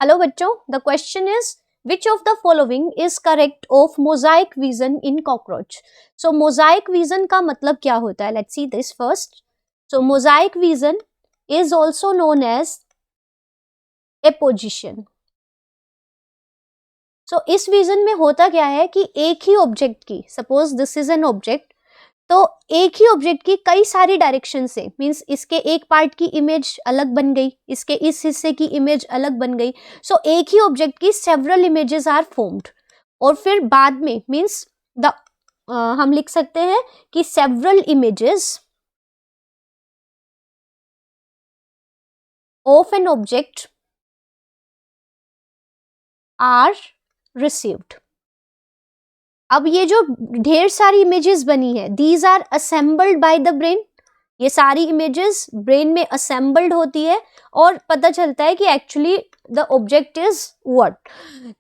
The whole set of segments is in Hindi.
हेलो बच्चों, the question is which of the following is correct of mosaic vision in cockroach. So mosaic vision का मतलब क्या होता है? Let's see this first. So mosaic vision is also known as apposition. So इस विजन में होता क्या है कि एक ही ऑब्जेक्ट की, suppose this is an object, तो एक ही ऑब्जेक्ट की कई सारी डायरेक्शन से, मींस इसके एक पार्ट की इमेज अलग बन गई, इसके इस हिस्से की इमेज अलग बन गई। सो एक ही ऑब्जेक्ट की सेवरल इमेजेस आर फॉर्म्ड, और फिर बाद में मींस द हम लिख सकते हैं कि several images of an object are received. अब ये जो ढेर सारी इमेजेस बनी है, these are assembled by the brain. ये सारी इमेजेस ब्रेन में असेंबल्ड होती है और पता चलता है कि actually the object is what.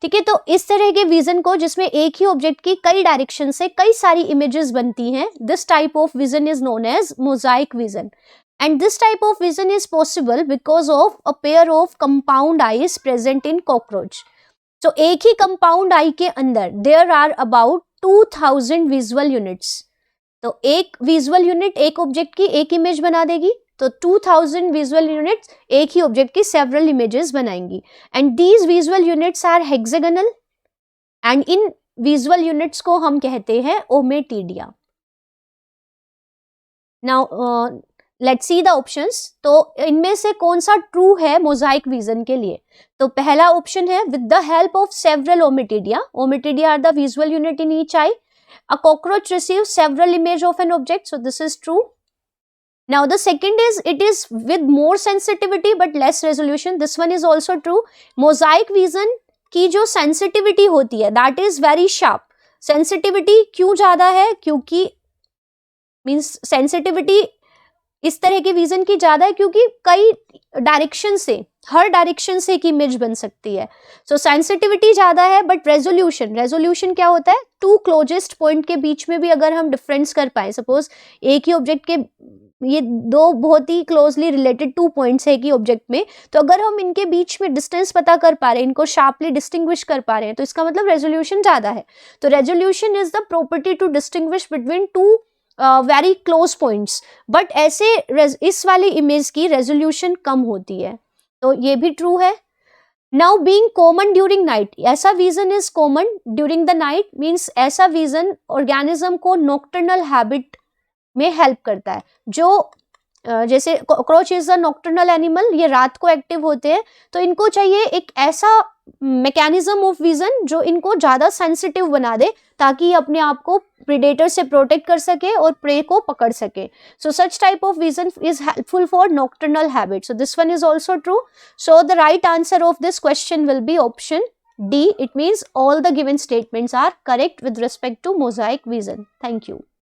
ठीक है, तो इस तरह के विजन को, जिसमें एक ही ऑब्जेक्ट की कई डायरेक्शन से कई सारी इमेजेस बनती हैं, this type of vision is known as mosaic vision. And this type of vision is possible because of a pair of compound eyes present in cockroach. तो एक ही कंपाउंड आई के अंदर there are about 2000 visual units. तो एक विजुअल यूनिट एक ऑब्जेक्ट की एक इमेज बना देगी, तो 2000 विजुअल यूनिट्स एक ही ऑब्जेक्ट की सेवरल इमेजेस बनाएंगी। And these visual units are hexagonal, and इन विजुअल यूनिट्स को हम कहते हैं ommatidia. Now let's see the options. तो इनमें से कौन सा ट्रू है मोजाइक विजन के लिए? तो पहला ऑप्शन है with the help of several ommatidia. Ommatidia are the visual unit in each eye. A cockroach receives several images of an object, so this is true. Now the second is it is with more sensitivity but less resolution. This one is also true. Mosaic vision की जो sensitivity होती है that is very sharp. Sensitivity क्यों ज़्यादा है? क्योंकि means sensitivity इस तरह की विजन की ज्यादा है क्योंकि कई डायरेक्शन से, हर डायरेक्शन से एक इमेज बन सकती है। सो सेंसिटिविटी ज्यादा है, बट रेजोल्यूशन क्या होता है? टू क्लोजेस्ट पॉइंट के बीच में भी अगर हम डिफरेंस कर पाए, सपोज एक ही ऑब्जेक्ट के ये दो बहुत ही क्लोजली रिलेटेड 2 पॉइंट्स है एक ही ऑब्जेक्ट में, तो अगर हम इनके बीच में डिस्टेंस पता कर पा रहे हैं, इनको शार्पली डिस्टिंग्विश कर पा रहे हैं, तो इसका मतलब रेजोल्यूशन ज्यादा है। तो resolution is the property to distinguish between two very close points, but ऐसे इस वाली इमेज की रेजोल्यूशन कम होती है, तो ये भी ट्रू है। Now being common during night, ऐसा vision is common during the night, means ऐसा विजन ऑर्गेनिज्म को नॉक्टर्नल हैबिट में हेल्प करता है। जो जैसे cockroach is a nocturnal animal, ये रात को एक्टिव होते हैं, तो इनको चाहिए एक ऐसा मैकेनिज्म ऑफ विजन जो इनको ज्यादा सेंसिटिव बना दे, ताकि ये अपने आप को प्रेडेटर से प्रोटेक्ट कर सके और प्रे को पकड़ सके। So such type of vision is helpful for nocturnal habit. So this one is also true. So the right answer of this question will be option D. It means all the given statements are correct with respect to mosaic vision. Thank you.